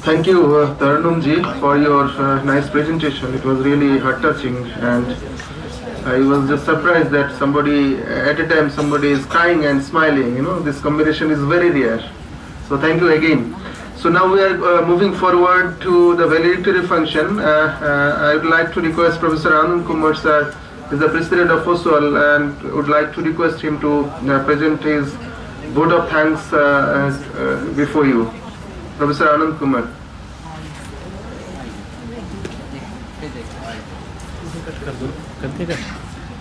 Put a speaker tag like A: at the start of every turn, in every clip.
A: Thank you, Taranumji, for your nice presentation. It was really heart-touching, and I was just surprised that somebody, at a time, somebody is crying and smiling. You know, this combination is very rare. So thank you again. So now we are moving forward to the valedictory function. I would like to request Professor Anand Kumar sir, is the president of FOSWAL, and would like to request him to present his vote of thanks before you. Professor Anand Kumar.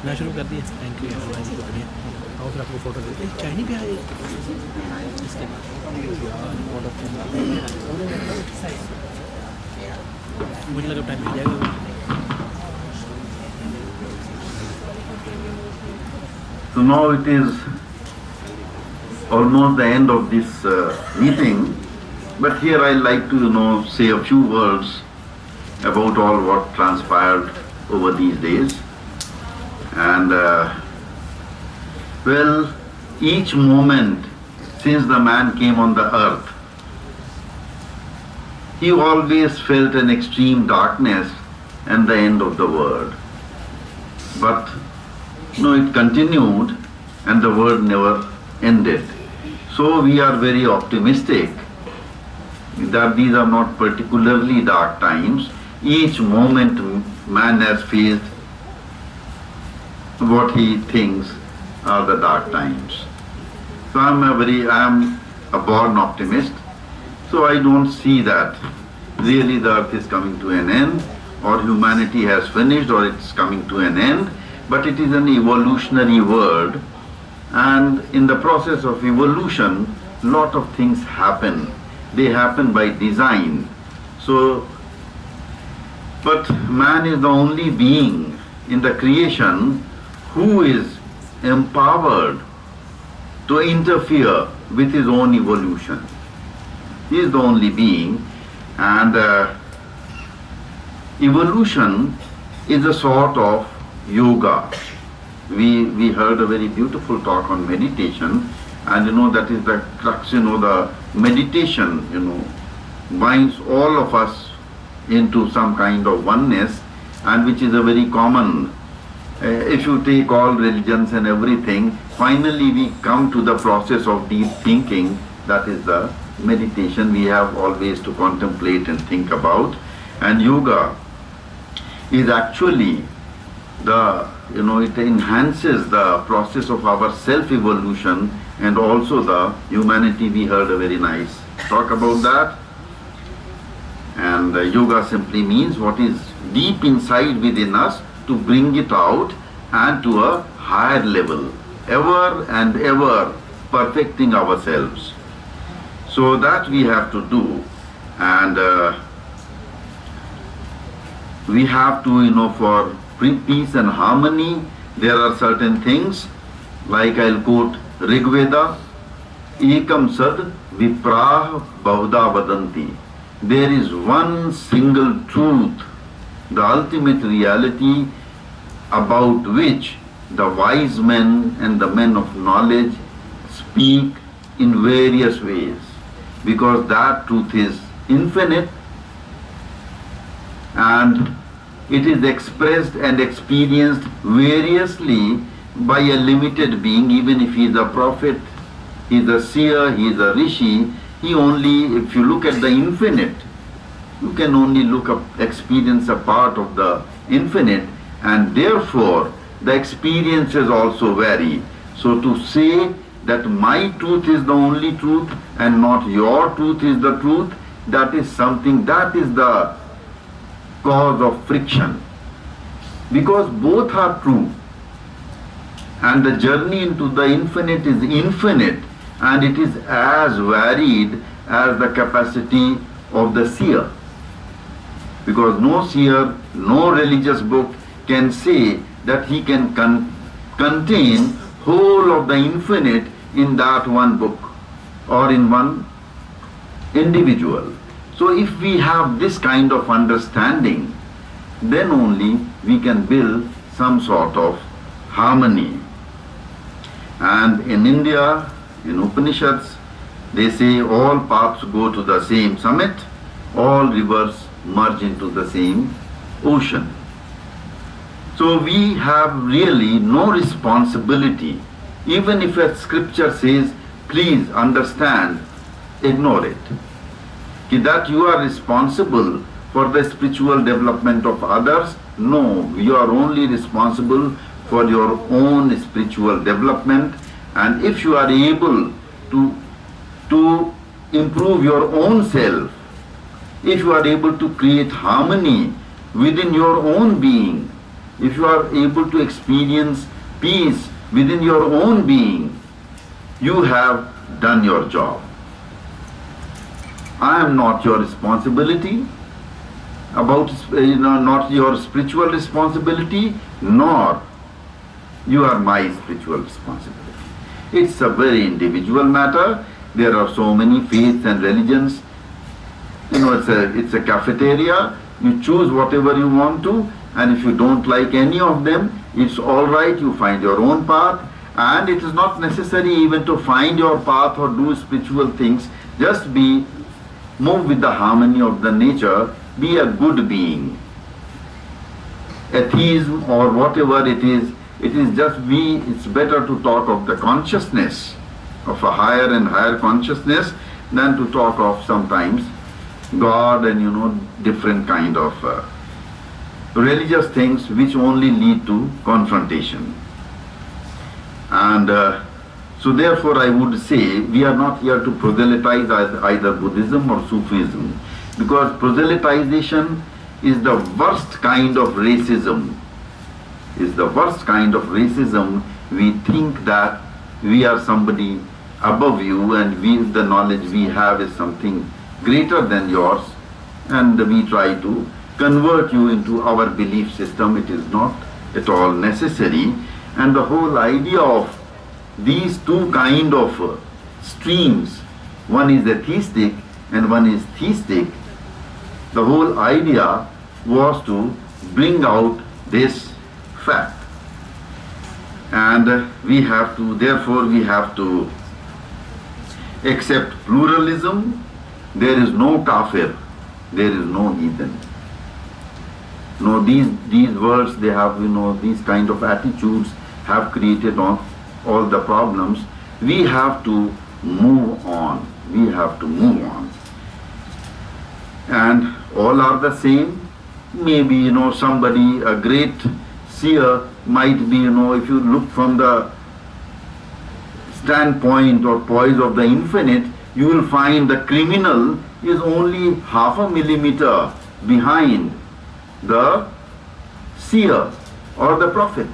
B: मैं शुरू कर दिया। Thank you बढ़िया। और फिर आपको photo देते हैं। चाइनी भी आए इसके बाद मुझे लगा टाइम मिल जाएगा।
C: So now it is almost the end of this meeting, but here I like to say a few words about all what transpired over these days. And well, each moment since the man came on the earth, he always felt an extreme darkness and the end of the world. But it continued and the world never ended. So we are very optimistic that these are not particularly dark times. Each moment man has faced what he thinks are the dark times. So I am a born optimist. So I don't see that really the earth is coming to an end, or humanity has finished, or it's coming to an end. But it is an evolutionary world, and in the process of evolution, lot of things happen. They happen by design. So, but man is the only being in the creation who is empowered to interfere with his own evolution. He is the only being, and evolution is a sort of yoga. We heard a very beautiful talk on meditation, and that is the crux, the meditation, binds all of us into some kind of oneness, and which is a very common, if you take all religions and everything, finally we come to the process of deep thinking. That is the meditation we have always to contemplate and think about. And yoga is actually it enhances the process of our self-evolution and also the humanity. We heard a very nice talk about that. And yoga simply means what is deep inside within us, to bring it out and to a higher level, ever and ever perfecting ourselves. So that we have to do, and we have to, for peace and harmony, there are certain things, like I'll quote Rigveda, Ekam Sad Viprah Bahuda Vadanti. There is one single truth, the ultimate reality, about which the wise men and the men of knowledge speak in various ways, because that truth is infinite, and it is expressed and experienced variously by a limited being. Even if he is a prophet, he is a seer, he is a rishi, he only, if you look at the infinite, you can only experience a part of the infinite, and therefore the experiences also vary. So to say that my truth is the only truth and not your truth is the truth, that is something, that is the cause of friction, because both are true, and the journey into the infinite is infinite, and it is as varied as the capacity of the seer, because no seer, no religious book can say that he can contain whole of the infinite in that one book or in one individual. So if we have this kind of understanding, then only we can build some sort of harmony. And in India, in Upanishads, They say all paths go to the same summit, all rivers merge into the same ocean. So we have really no responsibility. Even if a scripture says, please understand, ignore it. That you are responsible for the spiritual development of others. No, you are only responsible for your own spiritual development. And if you are able to improve your own self, if you are able to create harmony within your own being, if you are able to experience peace within your own being, you have done your job. I am not your responsibility about, not your spiritual responsibility, nor you are my spiritual responsibility. It's a very individual matter. There are so many faiths and religions. It's a cafeteria. You choose whatever you want to, and if you don't like any of them, it's all right. You find your own path, and it is not necessary even to find your path or do spiritual things. Just move with the harmony of the nature. Be a good being. Atheism or whatever it is just it's better to talk of the consciousness, of a higher and higher consciousness, than to talk of sometimes God and different kind of religious things which only lead to confrontation. And so therefore I would say we are not here to proselytize either Buddhism or Sufism, because proselytization is the worst kind of racism. We think that we are somebody above you and the knowledge we have is something greater than yours, and we try to convert you into our belief system. It is not at all necessary. And the whole idea of these two kind of streams, one is atheistic and one is theistic, the whole idea was to bring out this fact. And therefore we have to accept pluralism. There is no kafir, there is no heathen. These words, they have, these kind of attitudes have created all the problems. We have to move on. And all are the same. Maybe, somebody, a great seer might be, if you look from the standpoint or poise of the infinite, you will find the criminal is only half a millimeter behind the seer or the prophet.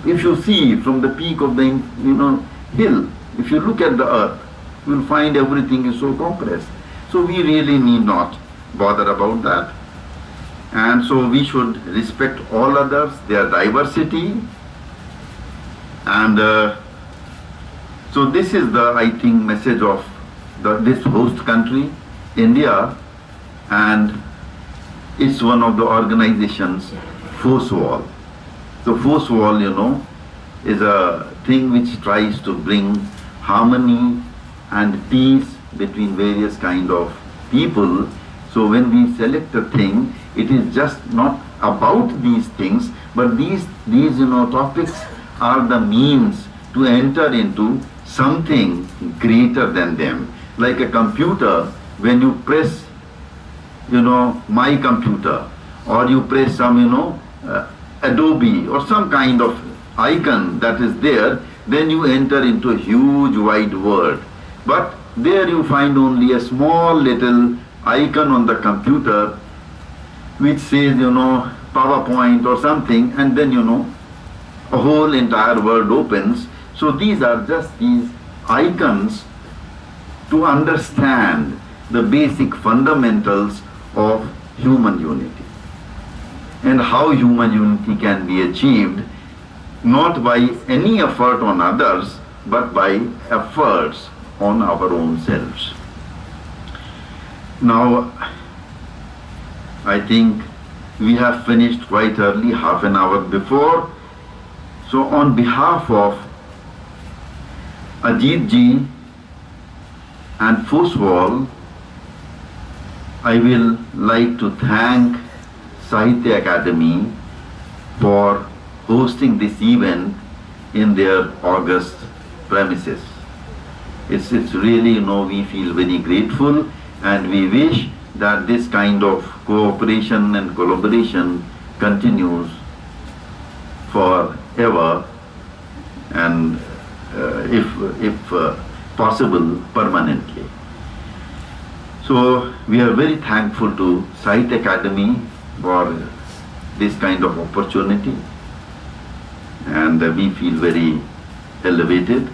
C: If you see from the peak of the hill, if you look at the earth, you will find everything is so compressed. So we really need not bother about that. And so we should respect all others, their diversity. And so this is the, I think, message of this host country, India, and it's one of the organizations, FOSWAL. So FOSWAL, is a thing which tries to bring harmony and peace between various kind of people. So when we select a thing, it is just not about these things, but these topics are the means to enter into something greater than them. Like a computer, when you press, my computer, or you press some, Adobe or some kind of icon that is there, then you enter into a huge wide world. But there you find only a small little icon on the computer which says, PowerPoint or something, and then, a whole entire world opens. So these are just these icons to understand the basic fundamentals of human unity and how human unity can be achieved, not by any effort on others, but by efforts on our own selves. Now, I think we have finished quite early, half an hour before. So on behalf of Ajeet ji And FOSWAL, I will like to thank Sahitya Akademi for hosting this event in their august premises. It's really, we feel very grateful, and we wish that this kind of cooperation and collaboration continues forever, and if possible, permanently. So we are very thankful to Sahitya Akademi for this kind of opportunity, and we feel very elevated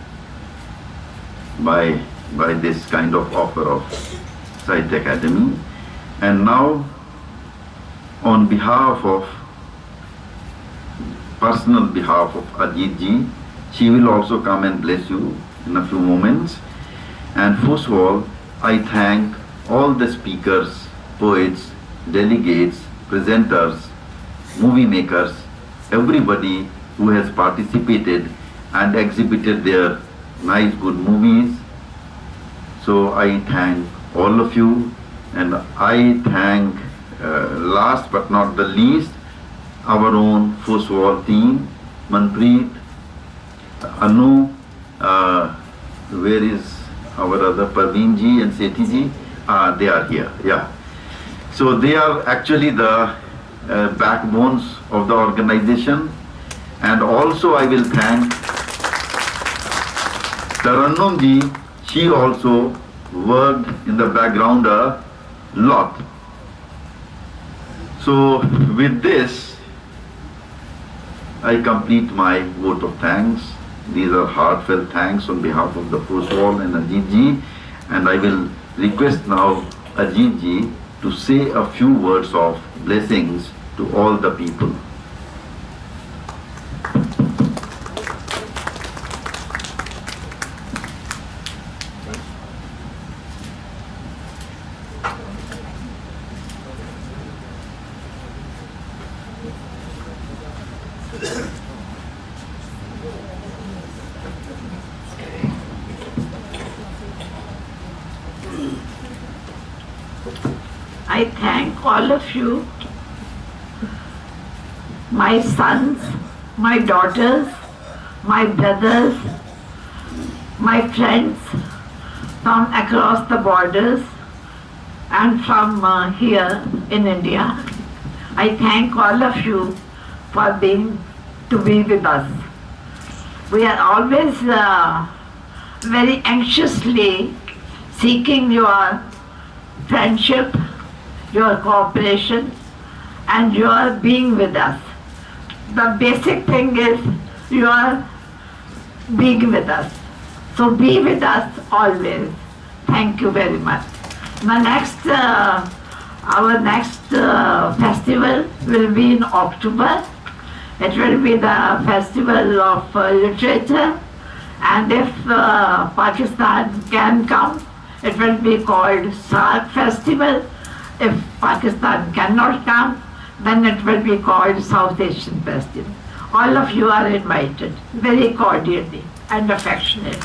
C: by this kind of offer of Sahitya Akademi. And now, on behalf of, personal behalf of Ajeet ji, she will also come and bless you in a few moments. And first of all, I thank all the speakers, poets, delegates, presenters, movie makers, everybody who has participated and exhibited their nice good movies. So I thank all of you, and I thank last but not the least our own FOSWAL team, Manpreet, Anu, where is our other Parveen ji and Sethi ji? They are here, yeah. So they are actually the backbones of the organization. And also I will thank Tarannum ji. She also worked in the background a lot. So with this, I complete my vote of thanks. These are heartfelt thanks on behalf of the FOSWAL and Ajeet ji. And I will request now Ajeet ji to say a few words of blessings to all the people.
D: I thank all of you, my sons, my daughters, my brothers, my friends from across the borders and from here in India. I thank all of you for to be with us. We are always very anxiously seeking your friendship, your cooperation, and your being with us. The basic thing is your being with us. So be with us always. Thank you very much. Our next festival will be in October. It will be the Festival of Literature, and if Pakistan can come, it will be called SAARC Festival. If Pakistan cannot come, then it will be called South Asian Festival. All of you are invited, very cordially and affectionately.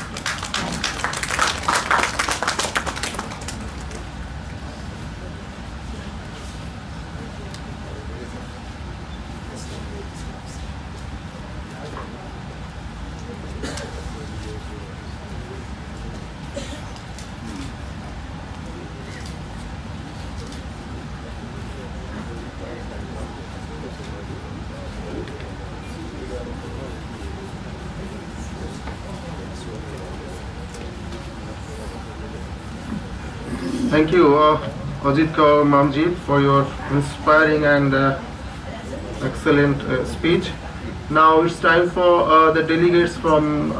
A: Thank you, Ajeet Kaur Mamji, for your inspiring and excellent speech. Now it's time for the delegates from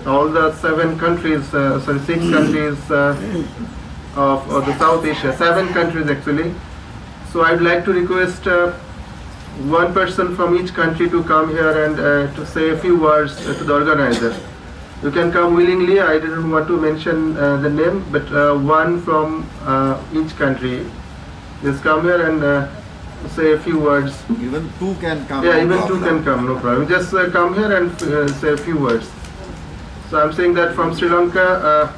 A: all the 6 countries of the South Asia, 7 countries actually. So I'd like to request one person from each country to come here and to say a few words to the organizer. You can come willingly. I didn't want to mention the name, but one from each country. Just come here and say a few words.
E: Even 2 can come.
A: Yeah, even 2 can come, no problem. Just come here and say a few words. So I'm saying that from Sri Lanka,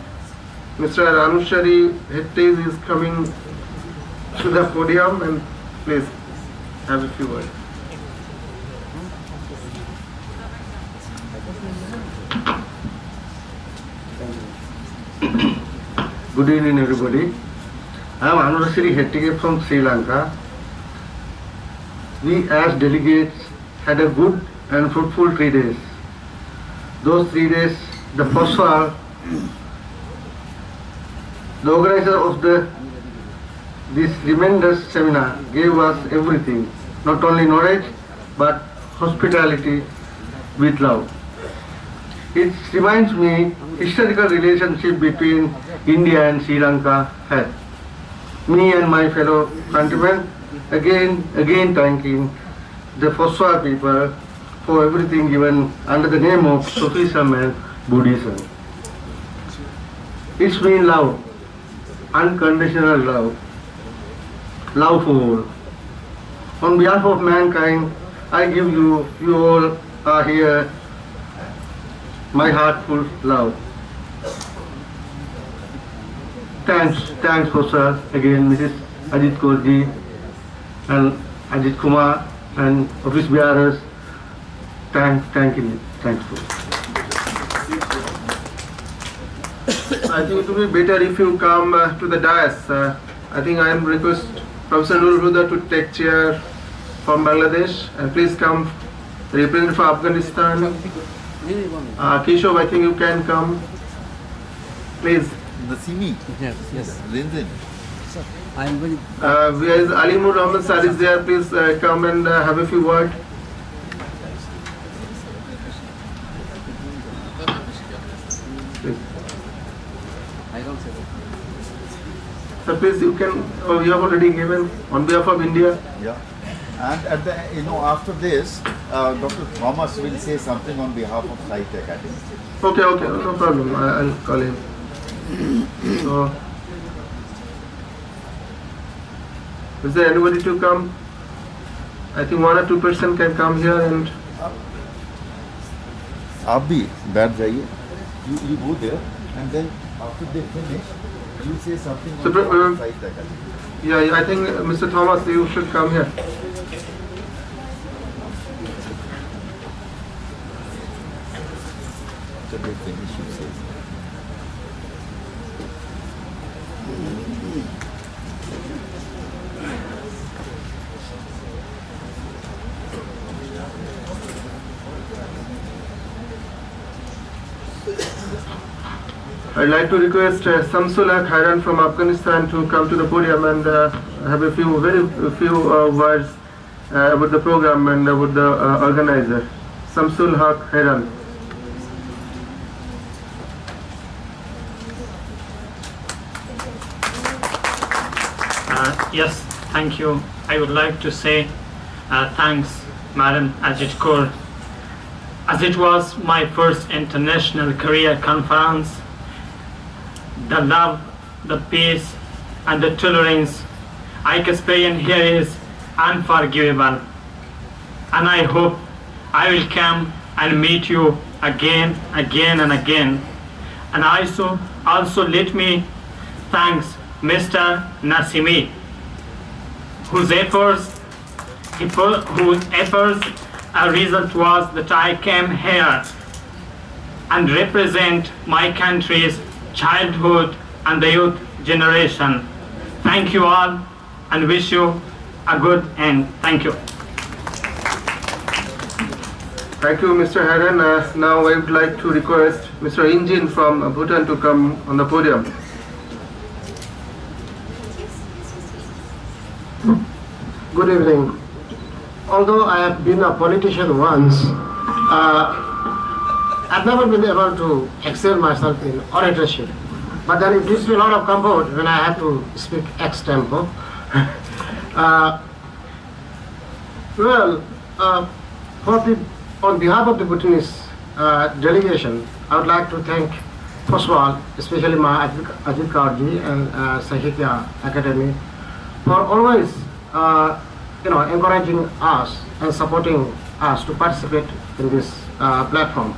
A: Mr. Anushari Hettis is coming to the podium, and please have a few words.
E: Good evening, everybody. I am Anushari Hettis from Sri Lanka. We as delegates had a good and fruitful 3 days. Those 3 days, the FOSWAL, the organizer of this tremendous seminar, gave us everything, not only knowledge but hospitality with love. It reminds me historical relationship between India and Sri Lanka had. Me and my fellow countrymen again thanking the FOSWAL people for everything given under the name of Sufism and Budhism. It's been love, unconditional love, love for all. On behalf of mankind, I give you all are here, my heartful love. Thanks FOSWAL again, Mrs. Ajeet Cour and Ajeet Kumar and office bearers. Thank you. Thanks for.
A: I think it would be better if you come to the dais. I think I am request Professor Nur Huda to take chair from Bangladesh, and please come represent for Afghanistan. Kishore, I think you can come. Please.
C: The Simi.
B: Yes.
C: Rinzin.
B: I am very.
A: Where is Alimur Rahman sir is there? Please come and have a few words. So please, you can. You have already given on behalf of India.
C: Yeah. And at the, after this, Dr. Thomas will say something on behalf of Sahitya Akademi.
A: Okay, no problem. I'll call him. So, is there anybody to come? I think 1 or 2 person can come here and.
C: Abhi, बैठ जाइए. You go there, and then after they finish, you say something on behalf of Sahitya Akademi.
A: Yeah, I think Mr. Thomas, you should come here.
C: So they finish, you say.
A: I'd like to request Samsul Khairan from Afghanistan to come to the podium and have very few words about the program and about the organizer. Samsul Khairan.
F: Yes, thank you. I would like to say thanks, Madam Ajeet Cour, as it was my first international career conference. The love, the peace, and the tolerance I experience here is unforgivable. And I hope I will come and meet you again and again. And also let me thank Mr. Nasimi, whose efforts a result was that I came here and represent my country's childhood and the youth generation. Thank you all and wish you a good end. Thank you.
A: Thank you, Mr. Haran. Now I would like to request Mr. Injin from Bhutan to come on the podium.
E: Good evening. Although I have been a politician once, I've never been able to excel myself in oratorship. But then it gives me a lot of comfort when I have to speak ex-tempo. On behalf of the Bhutanese delegation, I would like to thank FOSWAL, especially my Ajeet Kaurji and Sahitya Akademi, for always encouraging us and supporting us to participate in this platform.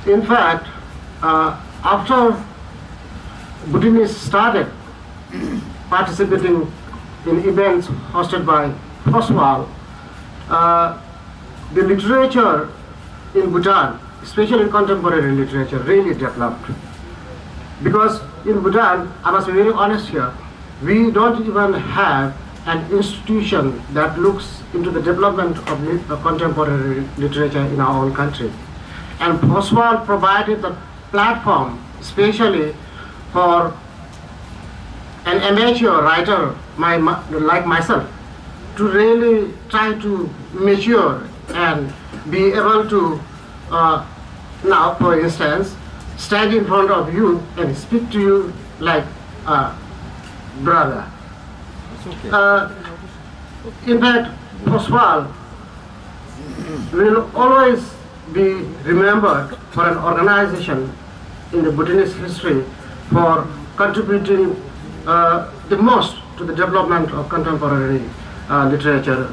E: In fact, after Bhutanese started participating in events hosted by FOSWAL, the literature in Bhutan, especially contemporary literature, really developed. Because in Bhutan, I must be very honest here, we don't even have an institution that looks into the development of contemporary literature in our own country. And FOSWAL provided the platform, especially for an amateur writer like myself, to really try to mature and be able to, now for instance, stand in front of you and speak to you like a brother. In fact, FOSWAL will always be remembered for an organization in the Bhutanese history for contributing the most to the development of contemporary literature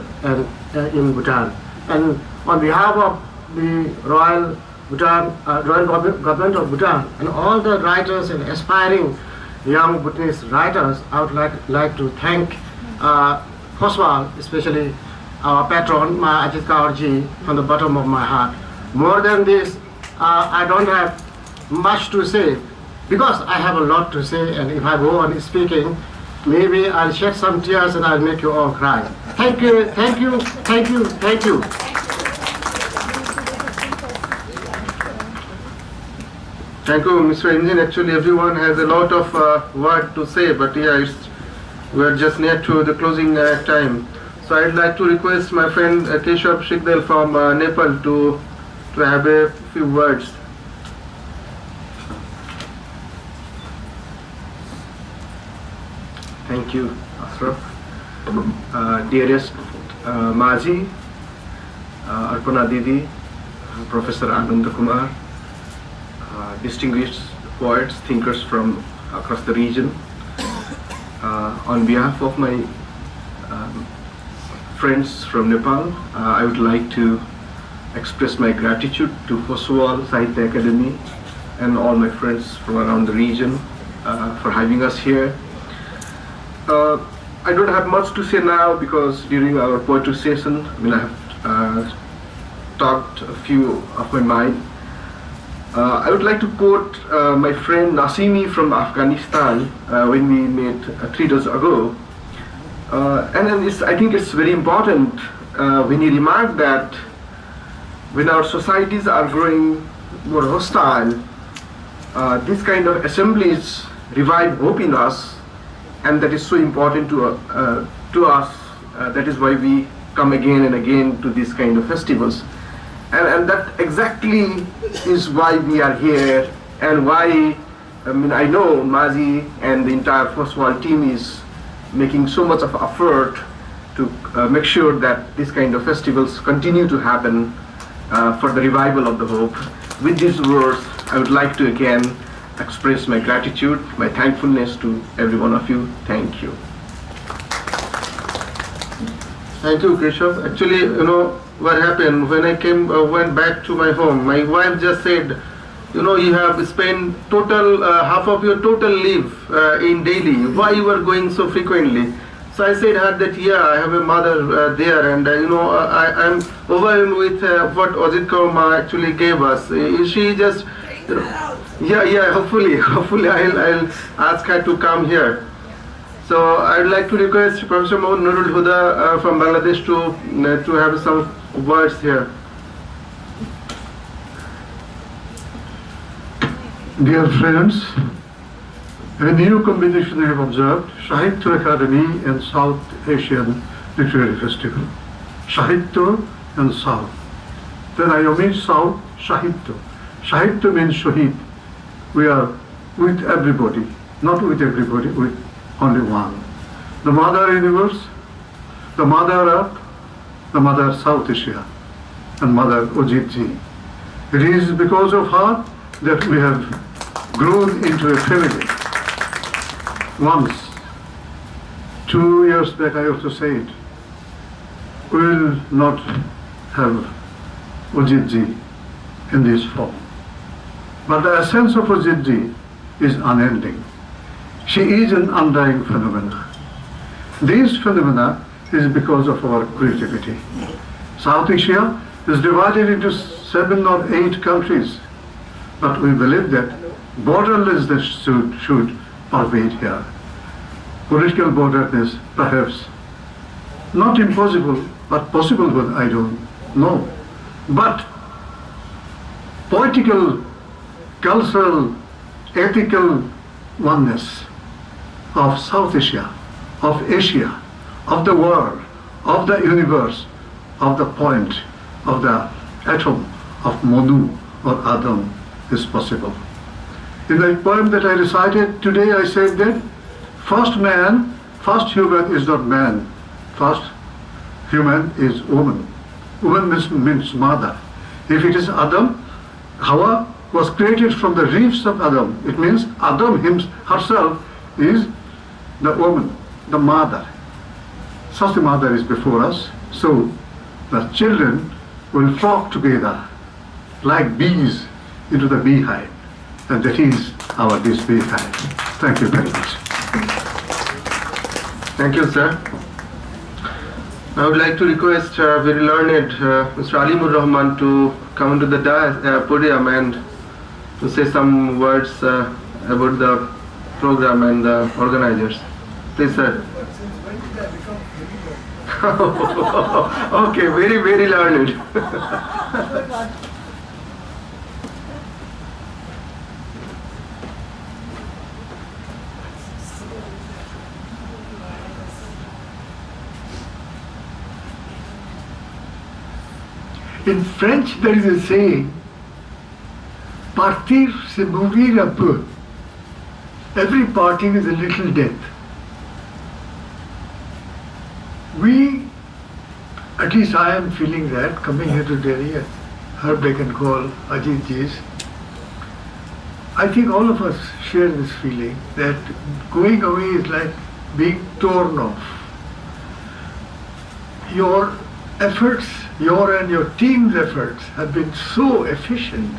E: in Bhutan. And on behalf of the Royal Government of Bhutan and all the writers and aspiring young Bhutanese writers, I would like to thank FOSWAL, especially our patron, my Ajeet from the bottom of my heart. More than this, I don't have much to say, because I have a lot to say, and if I go on speaking, maybe I'll shed some tears and I'll make you all cry. Thank you, thank you, thank you, thank you.
A: Thank you, Mr. Engine. Actually, everyone has a lot of word to say, but yeah, we're just near to the closing time. So I'd like to request my friend Keshav Shikdal from Nepal to have a few words.
G: Thank you, Ashraf. Dearest Maji, Arpana Didi, Professor Anand, Kumar, distinguished poets, thinkers from across the region. On behalf of my friends from Nepal, I would like to express my gratitude to FOSWAL, Sahitya Akademi, and all my friends from around the region for having us here. I don't have much to say now because during our poetry session, I have talked a few of my mind. I would like to quote my friend Nasimi from Afghanistan when we met 3 days ago. And then I think it's very important when he remarked that when our societies are growing more hostile, these kind of assemblies revive hope in us, and that is so important to us. That is why we come again and again to these kind of festivals. And that exactly is why we are here, and why, I know Mazi and the entire FOSWAL team is making so much of effort to make sure that these kind of festivals continue to happen for the revival of the hope. With these words, I would like to again express my gratitude, my thankfulness to every one of you. Thank you.
A: Thank you, Keshav. Actually, what happened when I went back to my home, my wife just said, you have spent total half of your total leave in Delhi. Why you are going so frequently? So I said her that I have a mother there, and I'm overwhelmed with what Ajeet Kumar actually gave us. She just, hopefully I'll ask her to come here. So I'd like to request Professor Nurul Huda from Bangladesh to have some words here.
H: Dear friends, a new combination I have observed, Sahitya Akademi and South Asian Literary Festival. Sahitya and South. Then I omit South, Sahitya. Sahitya means Shahid. We are with everybody, not with everybody, with only one. The Mother Universe, the Mother Earth, the Mother South Asia, and Mother Ajeet Ji. It is because of her that we have grown into a family. Once, 2 years back, I have to say it, we will not have Ajeet Ji in this form. But the essence of Ajeet Ji is unending. She is an undying phenomena. These phenomena is because of our creativity. South Asia is divided into 7 or 8 countries, but we believe that borderlessness should pervade here. Political borderlessness, perhaps not impossible, but possible, but I don't know. But political, cultural, ethical oneness of South Asia, of Asia, of the world, of the universe, of the point, of the atom, of Manu or Adam is possible. In the poem that I recited today, I said that first man, first human is not man, first human is woman. Woman means mother. If it is Adam, Hawa was created from the ribs of Adam. It means Adam herself is the woman, the mother. Such a mother is before us. So the children will flock together like bees into the beehive. And that is our this beehive. Thank you very much.
A: Thank you, sir. I would like to request very learned Mr. Alimur Rahman to come into the podium and to say some words about the program and the organizers. Please, sir. Okay, very, very learned.
H: In French, there is a saying, partir c'est mourir un peu. Every parting is a little death. We, at least I am feeling that, coming here to Delhi, her beck and call, Ajeet ji's, I think all of us share this feeling that going away is like being torn off. Your efforts, your and your team's efforts have been so efficient.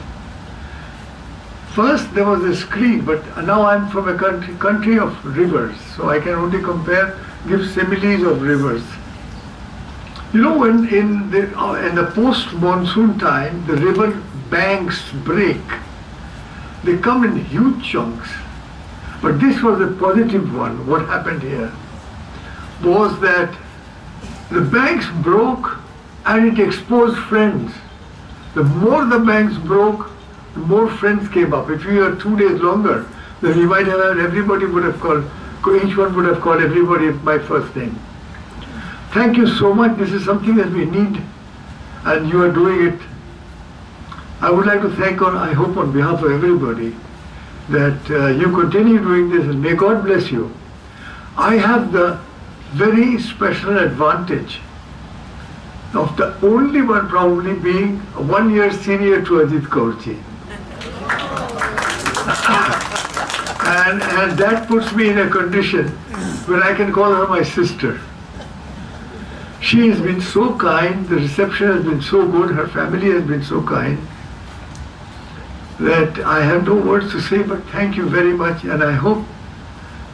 H: First there was a screen, but now I'm from a country of rivers, so I can only give similes of rivers. You know, when in the post-monsoon time, the river banks break. They come in huge chunks. But this was a positive one. What happened here was that the banks broke and it exposed friends. The more the banks broke, the more friends came up. If we were 2 days longer, then we might have had everybody would have called, each one would have called everybody by first name. Thank you so much. This is something that we need, and you are doing it. I would like to thank, I hope on behalf of everybody, that you continue doing this, and may God bless you. I have the very special advantage of the only one probably being 1 year senior to Ajeet Kaurji. And that puts me in a condition where I can call her my sister. She has been so kind, the reception has been so good, her family has been so kind, that I have no words to say, but thank you very much, and I hope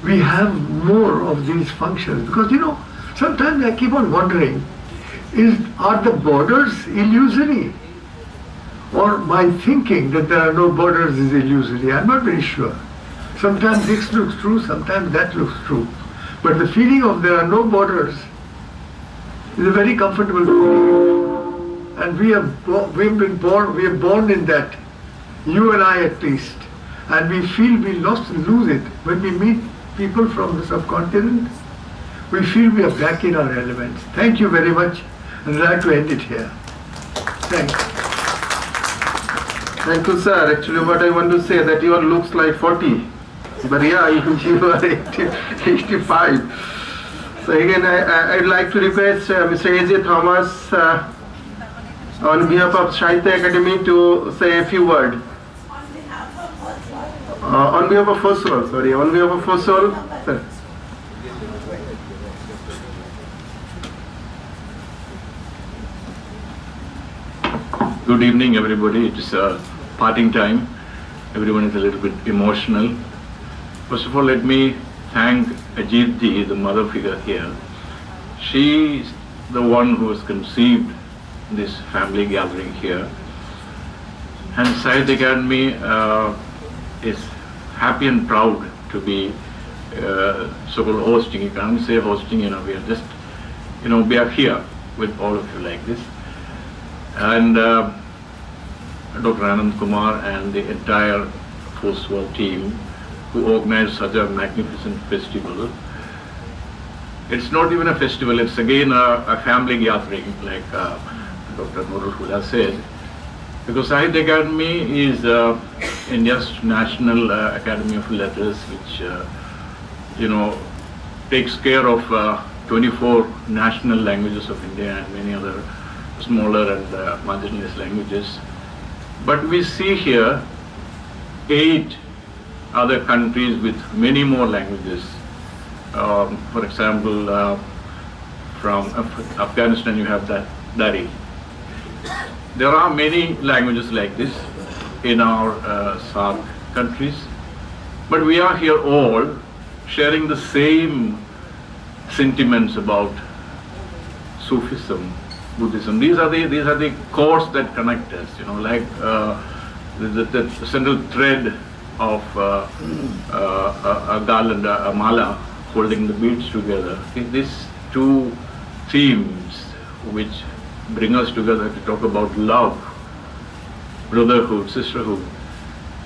H: we have more of these functions. Because, you know, sometimes I keep on wondering, are the borders illusory? Or my thinking that there are no borders is illusory? I'm not very sure. Sometimes this looks true, sometimes that looks true. But the feeling of there are no borders is a very comfortable feeling. And we are born in that, you and I at least. And we feel we lose it. When we meet people from the subcontinent, we feel we are back in our elements. Thank you very much, and I'd like to end it here. Thanks.
A: Thank you, sir. Actually, what I want to say that your looks like 40, but yeah, you are 85. So again, I'd like to request Mr. A.J. Thomas on behalf of Sahitya Akademi to say a few words. On behalf of FOSWAL, sorry, on behalf of FOSWAL, sir.
I: Good evening, everybody. It is parting time. Everyone is a little bit emotional. First of all, let me thank Ajeet ji, the mother figure here. She is the one who has conceived this family gathering here. And Sahitya Akademi is happy and proud to be so-called hosting. You can't say hosting, we are just, we are here with all of you like this. And Dr. Anand, Kumar and the entire FOSWAL team who organized such a magnificent festival. It's not even a festival, it's again a family gathering, like Dr. Nurul said. Because Sahitya Akademi is India's National Academy of Letters, which takes care of 24 national languages of India and many other smaller and marginalized languages. But we see here 8 other countries with many more languages. For example, from Afghanistan you have Dari. There are many languages like this in our SAARC countries, but we are here all sharing the same sentiments about Sufism, Buddhism. These are the cores that connect us. Like the central thread of a garland, a mala, holding the beads together. These two themes which bring us together to talk about love, brotherhood, sisterhood.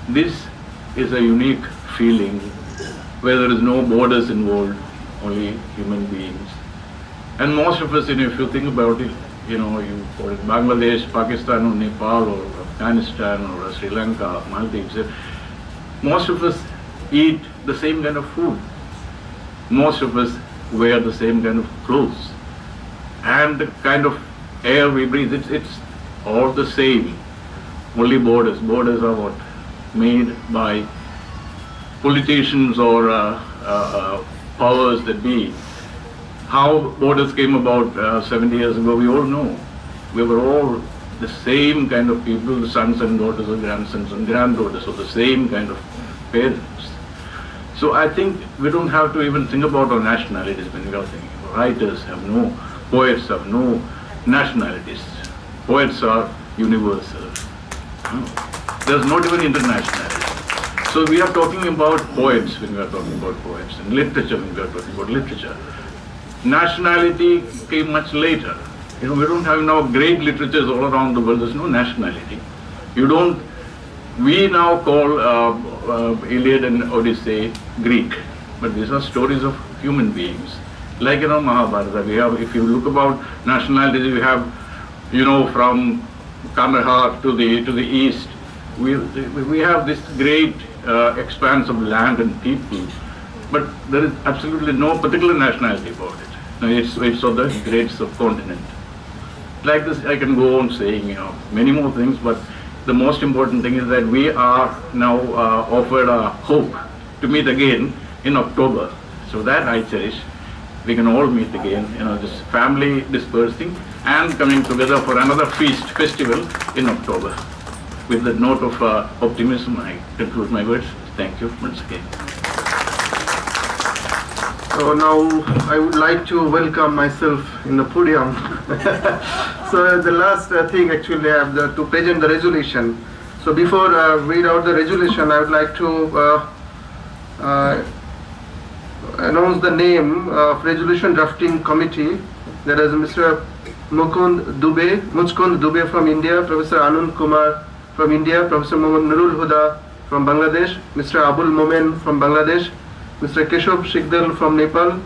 I: This is a unique feeling where there is no borders involved, only human beings. And most of us, if you think about it, you call it Bangladesh, Pakistan, or Nepal, or Afghanistan, or Sri Lanka, Maldives, most of us eat the same kind of food. Most of us wear the same kind of clothes. And the kind of air we breathe, it's all the same. Only borders. Borders are what? Made by politicians or powers that be. How borders came about 70 years ago, we all know. We were all the same kind of people, the sons and daughters or grandsons and granddaughters of the same kind of parents. So I think we don't have to even think about our nationalities when we are thinking. Writers have no, poets have no nationalities. Poets are universal. There's not even internationality. So we are talking about poets when we are talking about poets, and literature when we are talking about literature. Nationality came much later. We don't have now great literatures all around the world. There's no nationality. We now call Iliad and Odyssey Greek, but these are stories of human beings. Like Mahabharata, we have, if you look about nationalities, we have, from Kandahar to the east, we have this great expanse of land and people, but there is absolutely no particular nationality about it. It's of the great subcontinent. Like this, I can go on saying, many more things, but the most important thing is that we are now offered a hope to meet again in October. So that I cherish. We can all meet again, this family dispersing and coming together for another festival in October. With the note of optimism, I conclude my words. Thank you once again.
A: So now I would like to welcome myself in the podium. So the last thing actually I have to present the resolution. So before I read out the resolution, I would like to announce the name of Resolution Drafting Committee. There is Mr. Mukund Dubey from India, Professor Anand Kumar from India, Professor Mohammad Nurul Huda from Bangladesh, Mr. Abul Momen from Bangladesh, Mr. Keshav Shigdal from Nepal,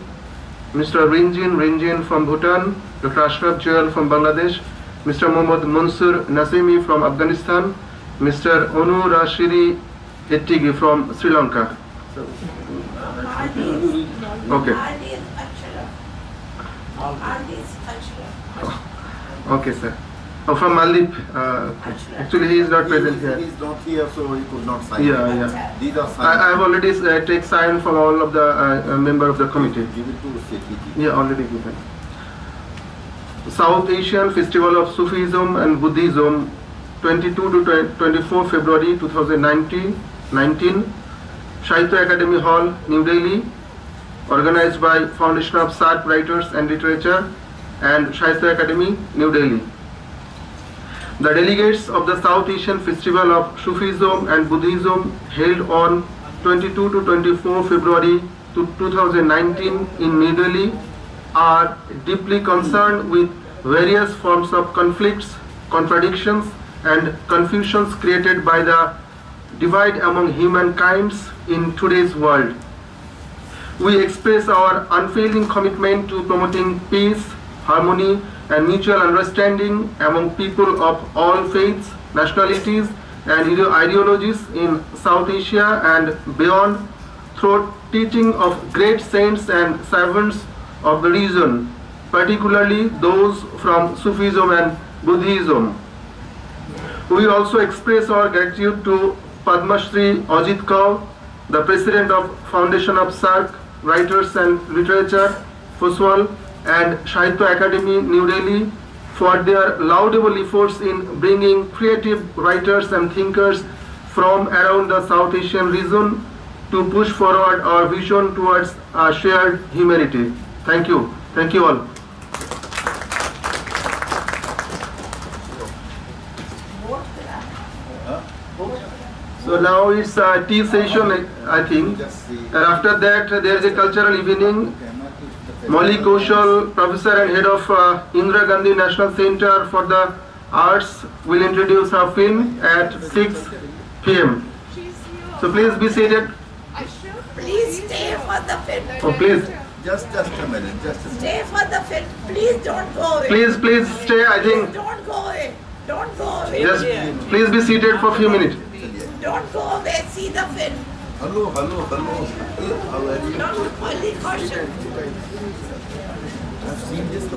A: Mr. Rinjin from Bhutan, Dr. Ashraf Joel from Bangladesh, Mr. Mohammad Mansur Nasimi from Afghanistan, Mr. Onu Rashidi Ettigi from Sri Lanka. Okay. Okay, sir. Oh, from Maldives. Actually, he is not present here.
C: He is not here, so he could not sign.
A: Yeah.
C: These are signed.
A: I have already take sign from all of the member of the committee.
C: Give it to CPT.
A: Yeah, already given. South Asian Festival of Sufism and Buddhism, 22 to 24 February 2019. Sahitya Akademi Hall, New Delhi, organized by Foundation of SAARC Writers and Literature and Sahitya Akademi, New Delhi. The delegates of the South Asian Festival of Sufism and Buddhism held on 22 to 24 February 2019 in New Delhi are deeply concerned with various forms of conflicts, contradictions and confusions created by the divide among humankind in today's world. We express our unfailing commitment to promoting peace, harmony and mutual understanding among people of all faiths, nationalities and ideologies in South Asia and beyond through teaching of great saints and servants of the region, particularly those from Sufism and Buddhism. We also express our gratitude to Padma Shri Ajeet, the President of Foundation of SAARC Writers and Literature, FOSWAL, and Sahitya Akademi, New Delhi, for their laudable efforts in bringing creative writers and thinkers from around the South Asian region to push forward our vision towards a shared humanity. Thank you. Thank you all. So now it's a tea session, I think. And after that, there is a cultural evening. Molly Kaushal, Professor and Head of Indira Gandhi National Center for the Arts, will introduce her film at 6 p.m. So please be seated.
D: Please stay for the film.
A: Oh, please.
C: Just a minute,
D: Stay for the film. Please don't go away.
A: Please stay, I think.
D: Don't go away. Don't go away.
A: Just please be seated for a few minutes.
D: Don't go away. See the film.
C: Hello. How are you?
D: Only caution.
C: I've seen this.